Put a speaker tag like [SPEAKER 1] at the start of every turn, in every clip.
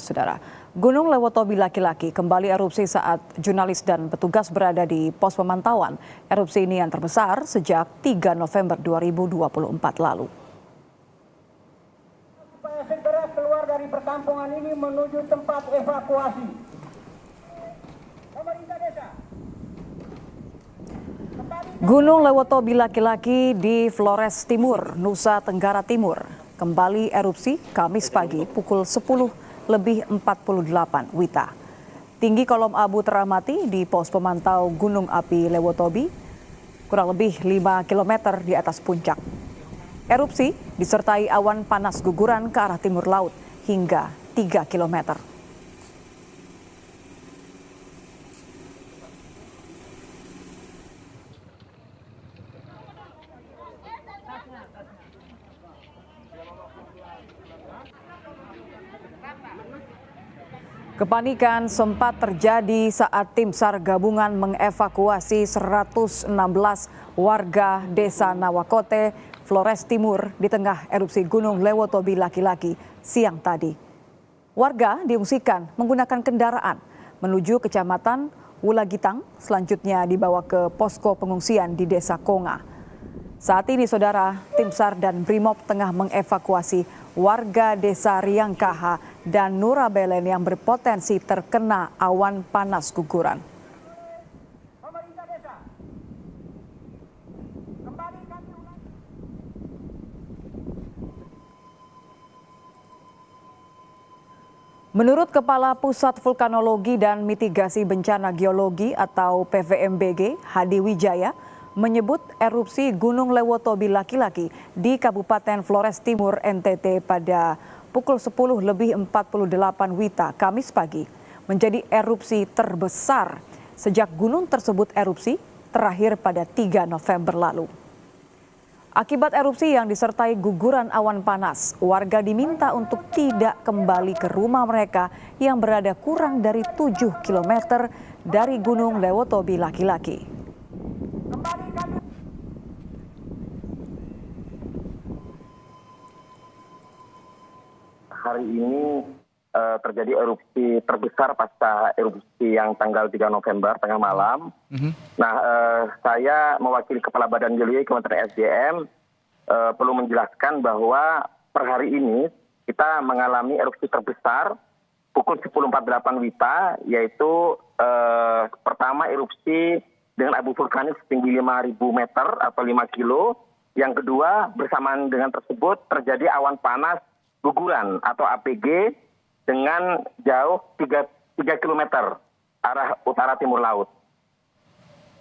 [SPEAKER 1] Saudara. Gunung Lewotobi laki-laki kembali erupsi saat jurnalis dan petugas berada di pos pemantauan. Erupsi ini yang terbesar sejak 3 November 2024 lalu.
[SPEAKER 2] Supaya segera keluar dari perkampungan ini menuju tempat evakuasi. Pemerintah desa.
[SPEAKER 1] Gunung Lewotobi laki-laki di Flores Timur, Nusa Tenggara Timur, kembali erupsi Kamis pagi pukul 10:48 WITA. Tinggi kolom abu teramati di pos pemantau Gunung Api Lewotobi, kurang lebih 5 km di atas puncak. Erupsi disertai awan panas guguran ke arah timur laut hingga 3 km. Kepanikan sempat terjadi saat tim SAR gabungan mengevakuasi 116 warga desa Nawakote, Flores Timur di tengah erupsi Gunung Lewotobi laki-laki siang tadi. Warga diungsikan menggunakan kendaraan menuju kecamatan Wulagitang, selanjutnya dibawa ke posko pengungsian di desa Konga. Saat ini saudara, tim SAR dan Brimob tengah mengevakuasi warga desa Riangkaha dan Nurabelen yang berpotensi terkena awan panas guguran.
[SPEAKER 2] Pemerintah desa. Kembali kami ulangi.
[SPEAKER 1] Menurut Kepala Pusat Vulkanologi dan Mitigasi Bencana Geologi atau PVMBG, Hadi Wijaya, menyebut erupsi Gunung Lewotobi laki-laki di Kabupaten Flores Timur, NTT pada pukul 10:48 WITA Kamis pagi menjadi erupsi terbesar sejak gunung tersebut erupsi terakhir pada 3 November lalu. Akibat erupsi yang disertai guguran awan panas, warga diminta untuk tidak kembali ke rumah mereka yang berada kurang dari 7 km dari Gunung Lewotobi laki-laki.
[SPEAKER 3] Hari ini terjadi erupsi terbesar pasca erupsi yang tanggal 3 November tengah malam. Nah, saya mewakili Kepala Badan Geologi Kementerian SDM perlu menjelaskan bahwa per hari ini kita mengalami erupsi terbesar pukul 10:48 WITA, yaitu pertama erupsi dengan abu vulkanik setinggi 5.000 meter atau 5 kilo. Yang kedua, bersamaan dengan tersebut terjadi awan panas guguran atau APG dengan jauh 3 km arah utara timur laut.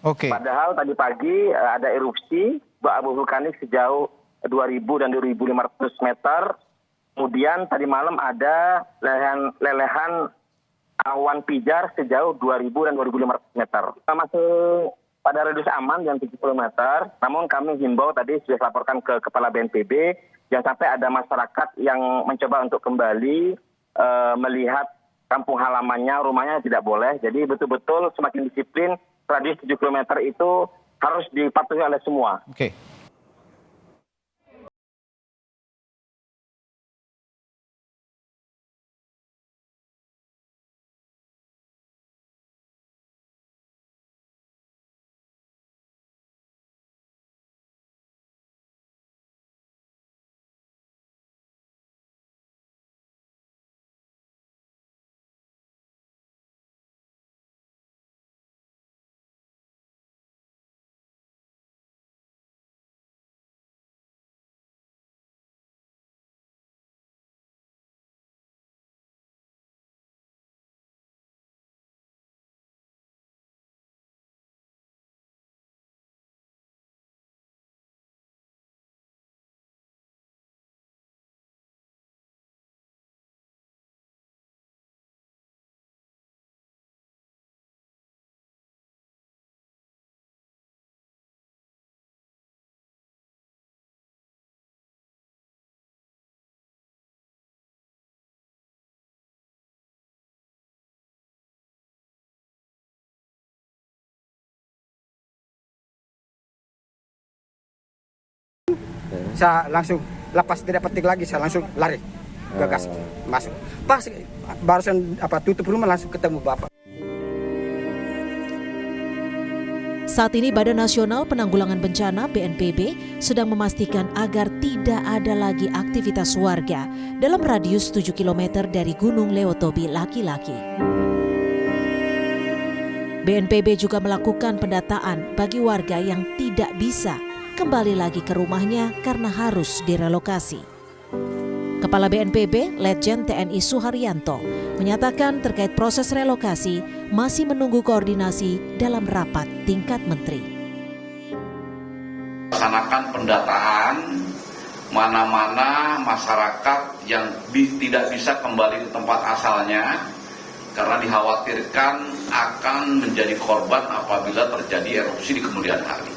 [SPEAKER 4] Oke.
[SPEAKER 3] Padahal tadi pagi ada erupsi abu vulkanik sejauh 2.000 dan 2.500 meter. Kemudian tadi malam ada lelehan awan pijar sejauh 2.000 dan 2.500 meter. Kita masih pada radius aman yang 70 meter, namun kami himbau tadi sudah laporkan ke Kepala BNPB, jangan sampai ada masyarakat yang mencoba untuk kembali melihat kampung halamannya, rumahnya tidak boleh. Jadi betul-betul semakin disiplin, radius 7 km itu harus dipatuhi oleh semua.
[SPEAKER 4] Oke.
[SPEAKER 5] Saya langsung lepas tidak petik lagi, saya langsung lari. gagas masuk. Pas barusan tutup rumah langsung ketemu bapak.
[SPEAKER 6] Saat ini Badan Nasional Penanggulangan Bencana BNPB sedang memastikan agar tidak ada lagi aktivitas warga dalam radius 7 km dari Gunung Lewotobi Laki-Laki. BNPB juga melakukan pendataan bagi warga yang tidak bisa kembali lagi ke rumahnya karena harus direlokasi. Kepala BNPB, Letjen TNI Suharyanto, menyatakan terkait proses relokasi masih menunggu koordinasi dalam rapat tingkat menteri.
[SPEAKER 7] Laksanakan pendataan mana-mana masyarakat yang tidak bisa kembali ke tempat asalnya karena dikhawatirkan akan menjadi korban apabila terjadi erupsi di kemudian hari.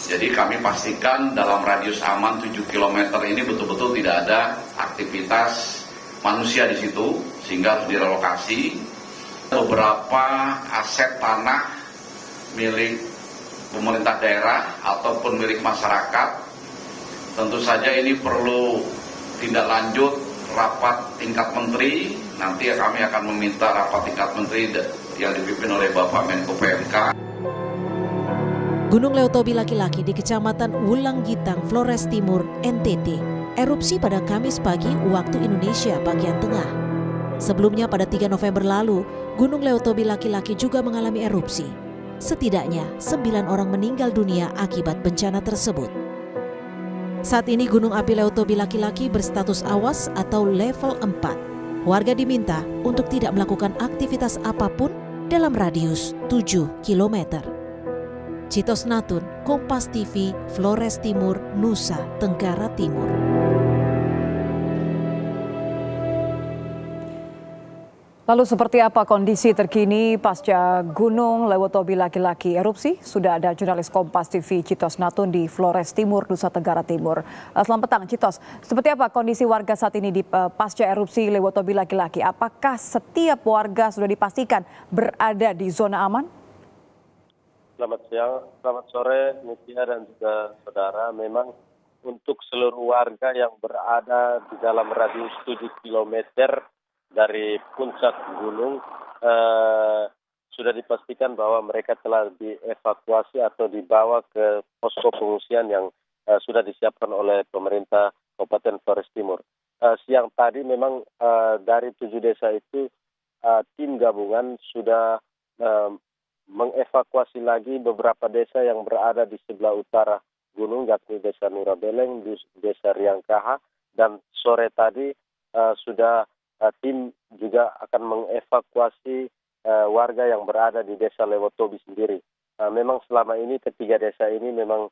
[SPEAKER 7] Jadi kami pastikan dalam radius aman 7 km ini betul-betul tidak ada aktivitas manusia di situ sehingga harus direlokasi. Beberapa aset tanah milik pemerintah daerah ataupun milik masyarakat, tentu saja ini perlu tindak lanjut rapat tingkat menteri. Nanti kami akan meminta rapat tingkat menteri yang dipimpin oleh Bapak Menko PMK.
[SPEAKER 6] Gunung Lewotobi Laki-Laki di Kecamatan Wulanggitang, Flores Timur, NTT, erupsi pada Kamis pagi waktu Indonesia bagian tengah. Sebelumnya pada 3 November lalu, Gunung Lewotobi Laki-Laki juga mengalami erupsi. Setidaknya 9 orang meninggal dunia akibat bencana tersebut. Saat ini Gunung Api Lewotobi Laki-Laki berstatus awas atau level 4. Warga diminta untuk tidak melakukan aktivitas apapun dalam radius 7 km. Citos Natun, Kompas TV, Flores Timur, Nusa Tenggara Timur.
[SPEAKER 1] Lalu seperti apa kondisi terkini pasca Gunung Lewotobi Laki-Laki erupsi? Sudah ada jurnalis Kompas TV Citos Natun di Flores Timur, Nusa Tenggara Timur. Selamat petang Citos, seperti apa kondisi warga saat ini di pasca erupsi Lewotobi Laki-Laki? Apakah setiap warga sudah dipastikan berada di zona aman?
[SPEAKER 8] Selamat siang, selamat sore Nitya dan juga saudara. Memang untuk seluruh warga yang berada di dalam radius 7 km dari puncak gunung sudah dipastikan bahwa mereka telah dievakuasi atau dibawa ke posko pengungsian yang sudah disiapkan oleh pemerintah Kabupaten Flores Timur. Siang tadi memang dari 7 desa itu tim gabungan sudah mengevakuasi lagi beberapa desa yang berada di sebelah utara gunung, yakni Desa Nurabeleng, Desa Riangkaha, dan sore tadi sudah tim juga akan mengevakuasi warga yang berada di Desa Lewotobi sendiri. Memang selama ini ketiga desa ini memang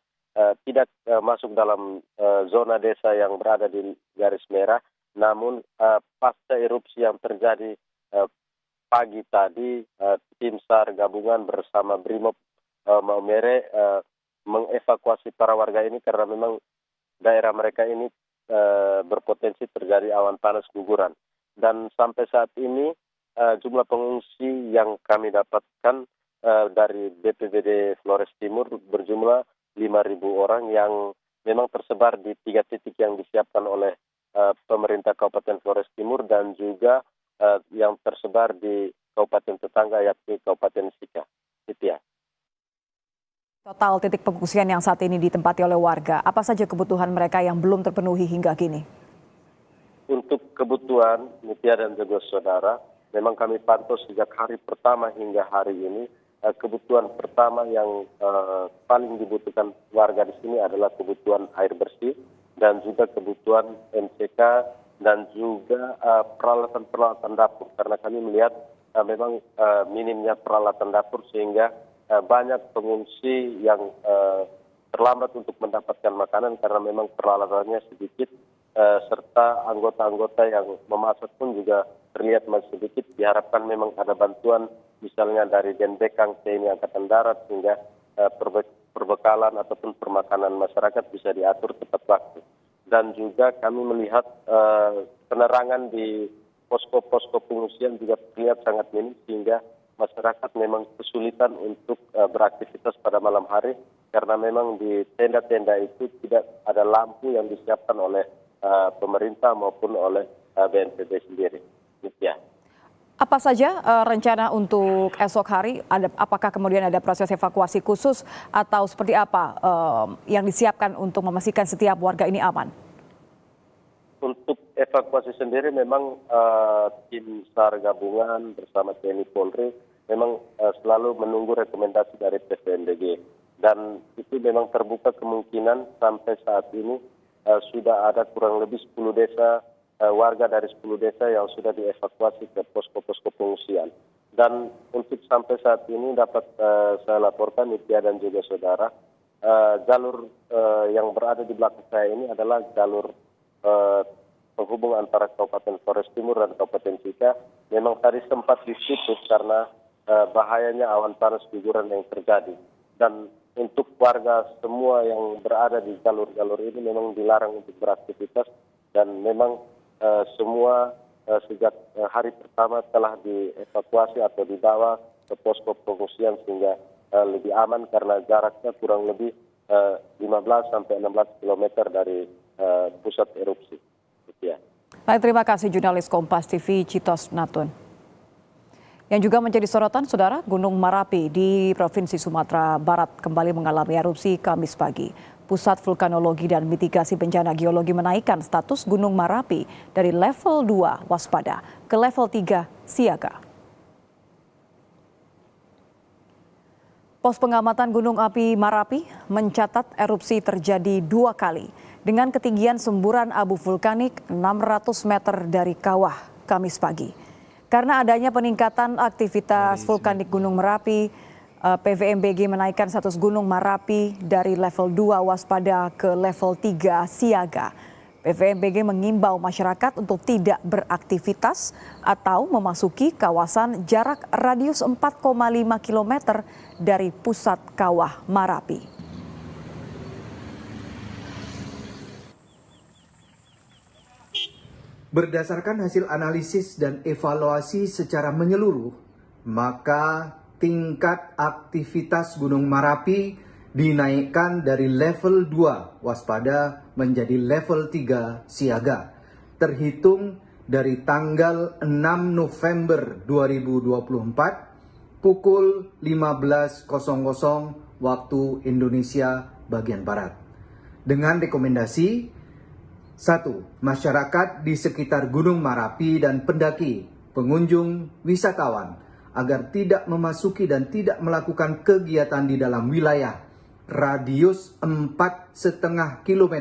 [SPEAKER 8] tidak masuk dalam zona desa yang berada di garis merah, namun pasca erupsi yang terjadi pagi tadi, tim SAR gabungan bersama Brimob Maumere mengevakuasi para warga ini karena memang daerah mereka ini berpotensi terjadi awan panas guguran. Dan sampai saat ini jumlah pengungsi yang kami dapatkan dari BPBD Flores Timur berjumlah 5.000 orang yang memang tersebar di 3 titik yang disiapkan oleh pemerintah Kabupaten Flores Timur dan juga yang tersebar di kabupaten tetangga yakni Kabupaten Sika. Itu ya.
[SPEAKER 1] Total titik pengungsian yang saat ini ditempati oleh warga, apa saja kebutuhan mereka yang belum terpenuhi hingga kini?
[SPEAKER 8] Untuk kebutuhan Nitya dan juga saudara, memang kami pantau sejak hari pertama hingga hari ini. Kebutuhan pertama yang paling dibutuhkan warga di sini adalah kebutuhan air bersih dan juga kebutuhan MCK dan juga peralatan-peralatan dapur. Karena kami melihat memang minimnya peralatan dapur sehingga banyak pengungsi yang terlambat untuk mendapatkan makanan karena memang peralatannya sedikit serta anggota-anggota yang memasak pun juga terlihat masih sedikit. Diharapkan memang ada bantuan misalnya dari Denbekang TNI Angkatan Darat sehingga perbekalan ataupun permakanan masyarakat bisa diatur tepat waktu. Dan juga kami melihat penerangan di posko-posko pengungsian juga terlihat sangat minim sehingga masyarakat memang kesulitan untuk beraktivitas pada malam hari karena memang di tenda-tenda itu tidak ada lampu yang disiapkan oleh pemerintah maupun oleh BNPB sendiri. Ya.
[SPEAKER 1] Apa saja rencana untuk esok hari? Apakah kemudian ada proses evakuasi khusus atau seperti apa yang disiapkan untuk memastikan setiap warga ini aman?
[SPEAKER 8] Untuk evakuasi sendiri memang tim SAR gabungan bersama TNI Polri memang selalu menunggu rekomendasi dari PVMBG. Dan itu memang terbuka kemungkinan sampai saat ini sudah ada kurang lebih 10 desa, warga dari 10 desa yang sudah dievakuasi ke posko-posko pengungsian. Dan untuk sampai saat ini dapat saya laporkan, Nitya dan juga saudara, jalur yang berada di belakang saya ini adalah jalur penghubung antara Kabupaten Flores Timur dan Kabupaten Sika. Memang tadi sempat ditutup karena bahayanya awan panas guguran yang terjadi. Dan untuk warga semua yang berada di jalur-jalur ini memang dilarang untuk beraktivitas dan memang semua sejak hari pertama telah dievakuasi atau dibawa ke posko pengungsian sehingga lebih aman karena jaraknya kurang lebih 15 sampai 16 km dari pusat erupsi. Ya.
[SPEAKER 1] Baik, terima kasih jurnalis Kompas TV Citos Natun. Yang juga menjadi sorotan, Saudara, Gunung Marapi di Provinsi Sumatera Barat kembali mengalami erupsi Kamis pagi. Pusat Vulkanologi dan Mitigasi Bencana Geologi menaikkan status Gunung Marapi dari level 2 waspada ke level 3 siaga. Pos pengamatan Gunung Api Marapi mencatat erupsi terjadi 2 kali dengan ketinggian semburan abu vulkanik 600 meter dari kawah Kamis pagi. Karena adanya peningkatan aktivitas vulkanik Gunung Merapi, PVMBG menaikkan status Gunung Marapi dari level 2 waspada ke level 3 siaga. PVMBG mengimbau masyarakat untuk tidak beraktivitas atau memasuki kawasan jarak radius 4,5 km dari pusat kawah Marapi.
[SPEAKER 9] Berdasarkan hasil analisis dan evaluasi secara menyeluruh, maka tingkat aktivitas Gunung Marapi dinaikkan dari level 2 waspada menjadi level 3 siaga, terhitung dari tanggal 6 November 2024 pukul 15.00 waktu Indonesia bagian Barat. Dengan rekomendasi 1. Masyarakat di sekitar Gunung Marapi dan pendaki, pengunjung, wisatawan agar tidak memasuki dan tidak melakukan kegiatan di dalam wilayah radius 4,5 km